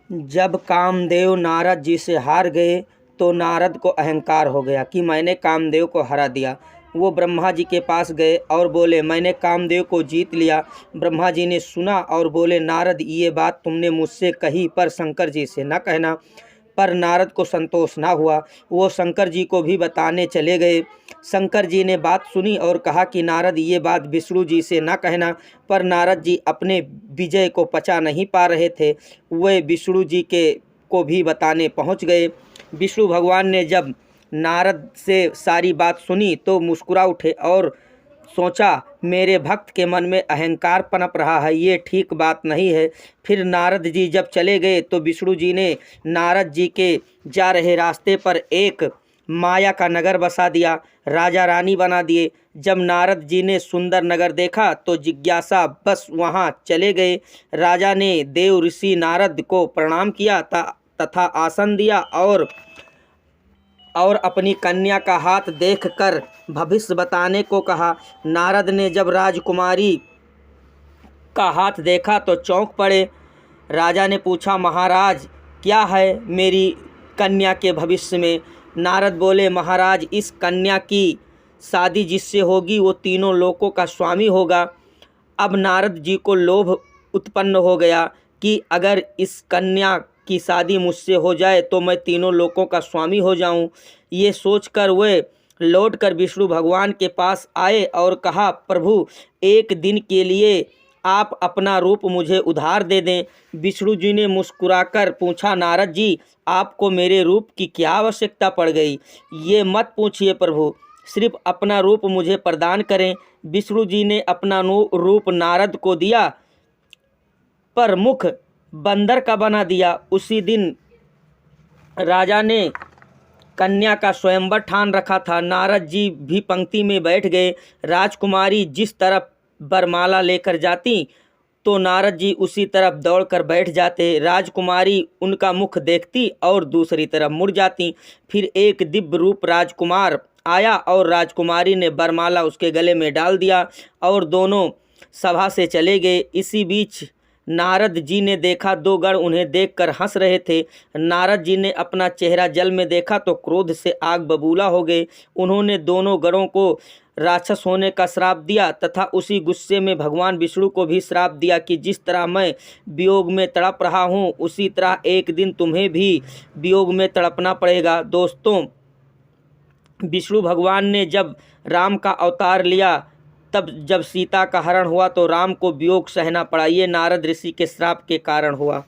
जब कामदेव नारद जी से हार गए तो नारद को अहंकार हो गया कि मैंने कामदेव को हरा दिया। वो ब्रह्मा जी के पास गए और बोले मैंने कामदेव को जीत लिया। ब्रह्मा जी ने सुना और बोले नारद ये बात तुमने मुझसे कही पर शंकर जी से न कहना। पर नारद को संतोष ना हुआ, वो शंकर जी को भी बताने चले गए। शंकर जी ने बात सुनी और कहा कि नारद ये बात विष्णु जी से ना कहना। पर नारद जी अपने विजय को पचा नहीं पा रहे थे, वे विष्णु जी के को भी बताने पहुंच गए। विष्णु भगवान ने जब नारद से सारी बात सुनी तो मुस्कुरा उठे और सोचा मेरे भक्त के मन में अहंकार पनप रहा है, ये ठीक बात नहीं है। फिर नारद जी जब चले गए तो विष्णु जी ने नारद जी के जा रहे रास्ते पर एक माया का नगर बसा दिया, राजा रानी बना दिए। जब नारद जी ने सुंदर नगर देखा तो जिज्ञासा बस वहाँ चले गए। राजा ने देव ऋषि नारद को प्रणाम किया तथा आसन दिया और अपनी कन्या का हाथ देखकर भविष्य बताने को कहा। नारद ने जब राजकुमारी का हाथ देखा तो चौंक पड़े। राजा ने पूछा महाराज क्या है मेरी कन्या के भविष्य में? नारद बोले महाराज इस कन्या की शादी जिससे होगी वो तीनों लोकों का स्वामी होगा। अब नारद जी को लोभ उत्पन्न हो गया कि अगर इस कन्या की शादी मुझसे हो जाए तो मैं तीनों लोकों का स्वामी हो जाऊं। ये सोचकर वे लौटकर विष्णु भगवान के पास आए और कहा प्रभु एक दिन के लिए आप अपना रूप मुझे उधार दे दें। विष्णु जी ने मुस्कुराकर पूछा नारद जी आपको मेरे रूप की क्या आवश्यकता पड़ गई? ये मत पूछिए प्रभु, सिर्फ अपना रूप मुझे प्रदान करें। विष्णु जी ने अपना रूप नारद को दिया पर मुख बंदर का बना दिया। उसी दिन राजा ने कन्या का स्वयंवर ठान रखा था। नारद जी भी पंक्ति में बैठ गए। राजकुमारी जिस तरफ बरमाला लेकर जाती तो नारद जी उसी तरफ दौड़कर बैठ जाते। राजकुमारी उनका मुख देखती और दूसरी तरफ मुड़ जाती। फिर एक दिव्य रूप राजकुमार आया और राजकुमारी ने बरमाला उसके गले में डाल दिया और दोनों सभा से चले गए। इसी बीच नारद जी ने देखा दो गण उन्हें देखकर हंस रहे थे। नारद जी ने अपना चेहरा जल में देखा तो क्रोध से आग बबूला हो गए। उन्होंने दोनों गणों को राक्षस होने का श्राप दिया तथा उसी गुस्से में भगवान विष्णु को भी श्राप दिया कि जिस तरह मैं वियोग में तड़प रहा हूँ उसी तरह एक दिन तुम्हें भी वियोग में तड़पना पड़ेगा। दोस्तों, विष्णु भगवान ने जब राम का अवतार लिया तब जब सीता का हरण हुआ तो राम को वियोग सहना पड़ा। ये नारद ऋषि के श्राप के कारण हुआ।